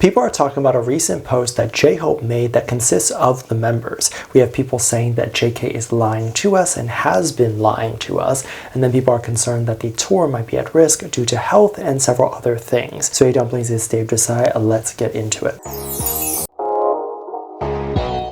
People are talking about a recent post that JHope made that consists of the members. We have people saying that JK is lying to us and has been lying to us, and then people are concerned that the tour might be at risk due to health and several other things. So hey dumplings, it's Dave Desai, let's get into it.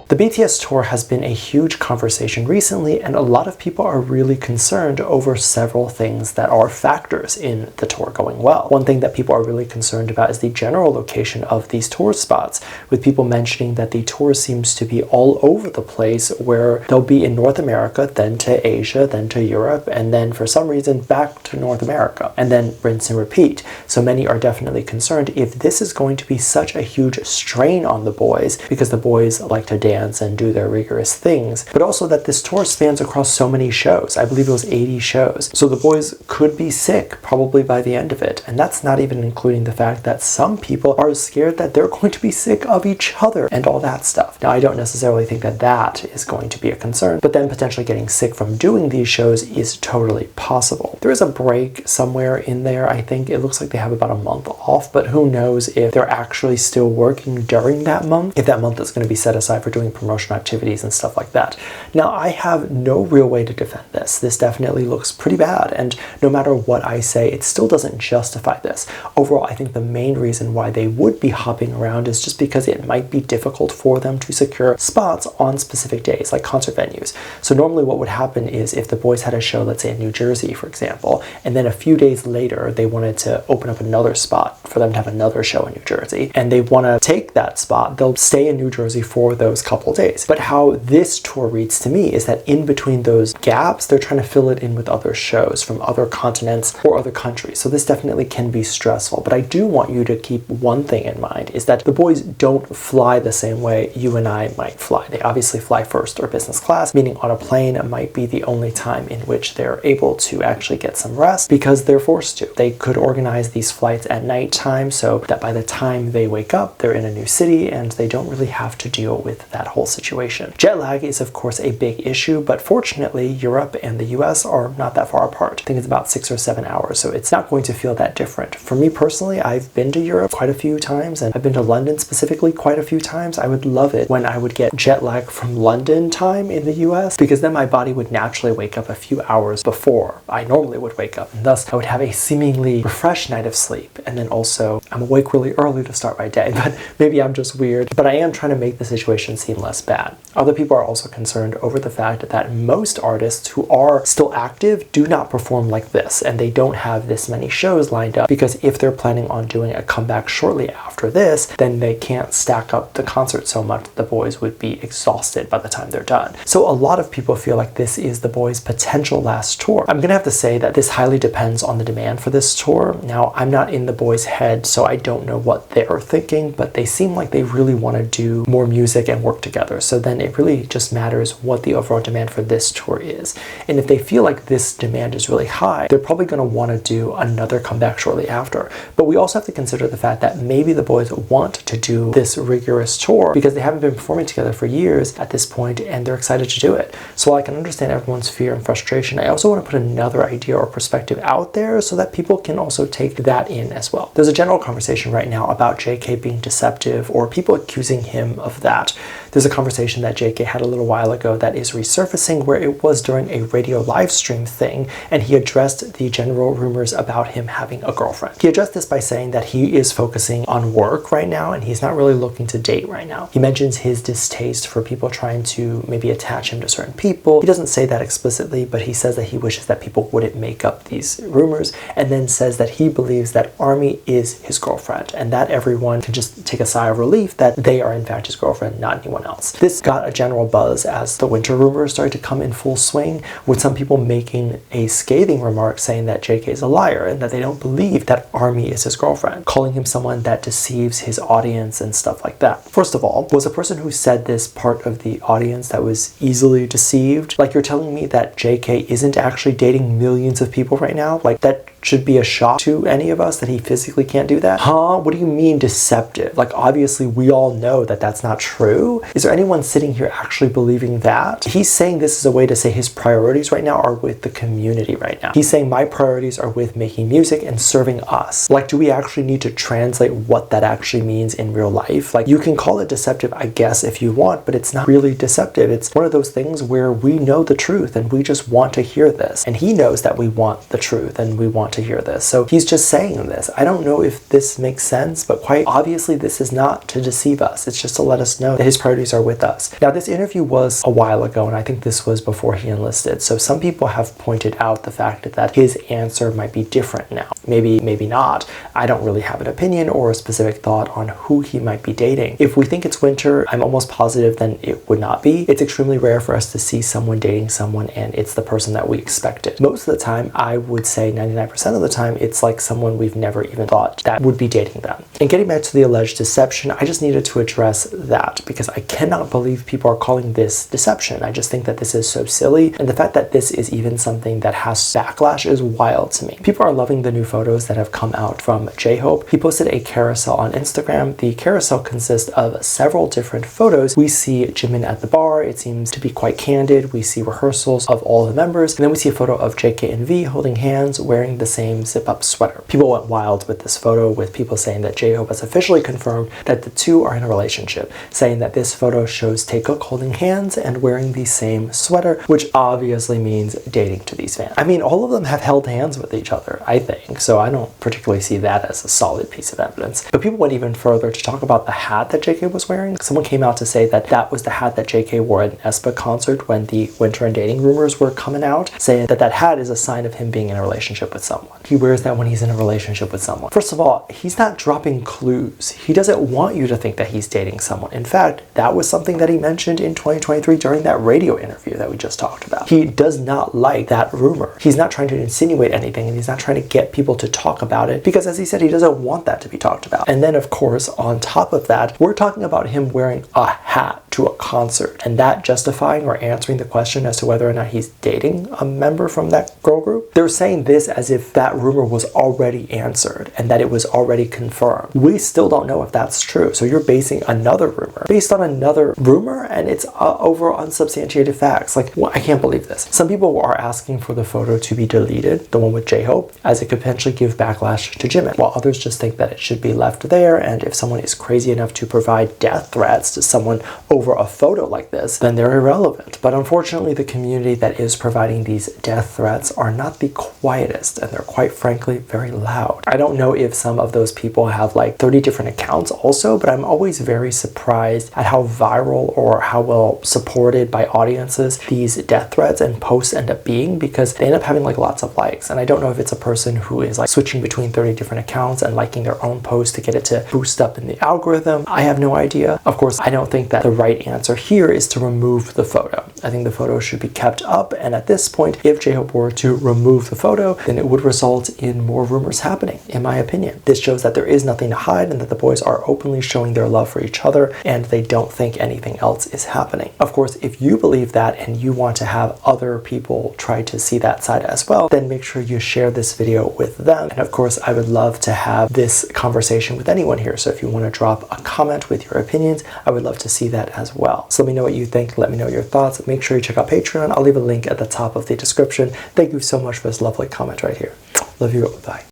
The BTS tour has been a huge conversation recently, and a lot of people are really concerned over several things that are factors in the tour going well. One thing that people are really concerned about is the general location of these tour spots, with people mentioning that the tour seems to be all over the place, where they'll be in North America, then to Asia, then to Europe, and then for some reason back to North America, and then rinse and repeat. So many are definitely concerned if this is going to be such a huge strain on the boys, because the boys like to dance and do their rigorous things, but also that this tour spans across so many shows. I believe it was 80 shows. So the boys could be sick probably by the end of it. And that's not even including the fact that some people are scared that they're going to be sick of each other and all that stuff. Now, I don't necessarily think that that is going to be a concern, but then potentially getting sick from doing these shows is totally possible. There is a break somewhere in there. I think it looks like they have about a month off, but who knows if they're actually still working during that month, if that month is going to be set aside for doing promotional activities and stuff like that. Now, I have no real way to defend this. This definitely looks pretty bad, and no matter what I say, it still doesn't justify this. Overall, I think the main reason why they would be hopping around is just because it might be difficult for them to secure spots on specific days, like concert venues. So normally what would happen is if the boys had a show, let's say in New Jersey, for example, and then a few days later, they wanted to open up another spot for them to have another show in New Jersey, and they want to take that spot, they'll stay in New Jersey for those couple days. But how this tour reads to me is that in between those gaps, they're trying to fill it in with other shows from other continents or other countries. So this definitely can be stressful. But I do want you to keep one thing in mind, is that the boys don't fly the same way you and I might fly. They obviously fly first or business class, meaning on a plane might be the only time in which they're able to actually get some rest because they're forced to. They could organize these flights at nighttime so that by the time they wake up, they're in a new city and they don't really have to deal with that whole situation. Jet lag is of course a big issue, but fortunately Europe and the US are not that far apart. I think it's about 6 or 7 hours, so it's not going to feel that different. For me personally, I've been to Europe quite a few times, and I've been to London specifically quite a few times. I would love it when I would get jet lag from London time in the US, because then my body would naturally wake up a few hours before I normally would wake up, and thus I would have a seemingly refreshed night of sleep. And then also I'm awake really early to start my day, but maybe I'm just weird. But I am trying to make the situation seem less bad. Other people are also concerned over the fact that most artists who are still active do not perform like this, and they don't have this many shows lined up, because if they're planning on doing a comeback shortly after this, then they can't stack up the concert so much that the boys would be exhausted by the time they're done. So a lot of people feel like this is the boys' potential last tour. I'm gonna have to say that this highly depends on the demand for this tour. Now, I'm not in the boys' head, so I don't know what they're thinking, but they seem like they really want to do more music and work together. So then it really just matters what the overall demand for this tour is. And if they feel like this demand is really high, they're probably going to want to do another comeback shortly after. But we also have to consider the fact that maybe the boys want to do this rigorous tour because they haven't been performing together for years at this point, and they're excited to do it. So while I can understand everyone's fear and frustration, I also want to put another idea or perspective out there so that people can also take that in as well. There's a general conversation right now about JK being deceptive, or people accusing him of that. There's a conversation that JK had a little while ago that is resurfacing, where it was during a radio live stream thing, and he addressed the general rumors about him having a girlfriend. He addressed this by saying that he is focusing on work right now and he's not really looking to date right now. He mentions his distaste for people trying to maybe attach him to certain people. He doesn't say that explicitly, but he says that he wishes that people wouldn't make up these rumors, and then says that he believes that Army is his girlfriend, and that everyone can just take a sigh of relief that they are in fact his girlfriend, not anyone else. This got a general buzz as the winter rumors started to come in full swing, with some people making a scathing remark saying that JK is a liar and that they don't believe that Army is his girlfriend, calling him someone that deceives his audience and stuff like that. First of all, was a person who said this part of the audience that was easily deceived? Like, you're telling me that JK isn't actually dating millions of people right now? Like, that should be a shock to any of us that he physically can't do that. Huh? What do you mean deceptive? Like, obviously we all know that that's not true. Is there anyone sitting here actually believing that? He's saying this is a way to say his priorities right now are with the community right now. He's saying my priorities are with making music and serving us. Like, do we actually need to translate what that actually means in real life? Like, you can call it deceptive, I guess, if you want, but it's not really deceptive. It's one of those things where we know the truth and we just want to hear this. And he knows that we want the truth and we want to hear this. So he's just saying this. I don't know if this makes sense, but quite obviously this is not to deceive us. It's just to let us know that his priorities are with us. Now, this interview was a while ago, and I think this was before he enlisted. So some people have pointed out the fact that his answer might be different now. Maybe not. I don't really have an opinion or a specific thought on who he might be dating. If we think it's winter, I'm almost positive then it would not be. It's extremely rare for us to see someone dating someone and it's the person that we expected. Most of the time, I would say 99% of the time, it's like someone we've never even thought that would be dating them. And getting back to the alleged deception, I just needed to address that because I cannot believe people are calling this deception. I just think that this is so silly, and the fact that this is even something that has backlash is wild to me. People are loving the new photos that have come out from JHope. He posted a carousel on Instagram. The carousel consists of several different photos. We see Jimin at the bar. It seems to be quite candid. We see rehearsals of all the members, and then we see a photo of JK and V holding hands wearing the same zip-up sweater. People went wild with this photo, with people saying that JHope has officially confirmed that the two are in a relationship, saying that this photo shows Taekook holding hands and wearing the same sweater, which obviously means dating to these fans. I mean, all of them have held hands with each other, I think, so I don't particularly see that as a solid piece of evidence. But people went even further to talk about the hat that JK was wearing. Someone came out to say that that was the hat that JK wore at an aespa concert when the winter and dating rumors were coming out, saying that that hat is a sign of him being in a relationship with someone. He wears that when he's in a relationship with someone. First of all, he's not dropping clues. He doesn't want you to think that he's dating someone. In fact, that was something that he mentioned in 2023 during that radio interview that we just talked about. He does not like that rumor. He's not trying to insinuate anything, and he's not trying to get people to talk about it because, as he said, he doesn't want that to be talked about. And then, of course, on top of that, we're talking about him wearing a hat to a concert, and that justifying or answering the question as to whether or not he's dating a member from that girl group. They're saying this as if that rumor was already answered and that it was already confirmed. We still don't know if that's true. So you're basing another rumor based on another rumor, and it's over unsubstantiated facts. Like, well, I can't believe this. Some people are asking for the photo to be deleted, the one with JHope, as it could potentially give backlash to Jimin, while others just think that it should be left there, and if someone is crazy enough to provide death threats to someone over a photo like this, then they're irrelevant. But unfortunately, the community that is providing these death threats are not the quietest, and they're quite frankly very loud. I don't know if some of those people have like 30 different accounts also, but I'm always very surprised at how viral or how well supported by audiences these death threats and posts end up being, because they end up having like lots of likes. And I don't know if it's a person who is like switching between 30 different accounts and liking their own post to get it to boost up in the algorithm. I have no idea. Of course, I don't think that the right answer here is to remove the photo. I think the photo should be kept up, and at this point, if JHope were to remove the photo, then it would result in more rumors happening, in my opinion. This shows that there is nothing to hide and that the boys are openly showing their love for each other and they don't think anything else is happening. Of course, if you believe that and you want to have other people try to see that side as well, then make sure you share this video with them. And of course, I would love to have this conversation with anyone here. So if you want to drop a comment with your opinions, I would love to see that as well. So let me know what you think. Let me know your thoughts. Make sure you check out Patreon. I'll leave a link at the top of the description. Thank you so much for this lovely comment right here. Love you. Bye.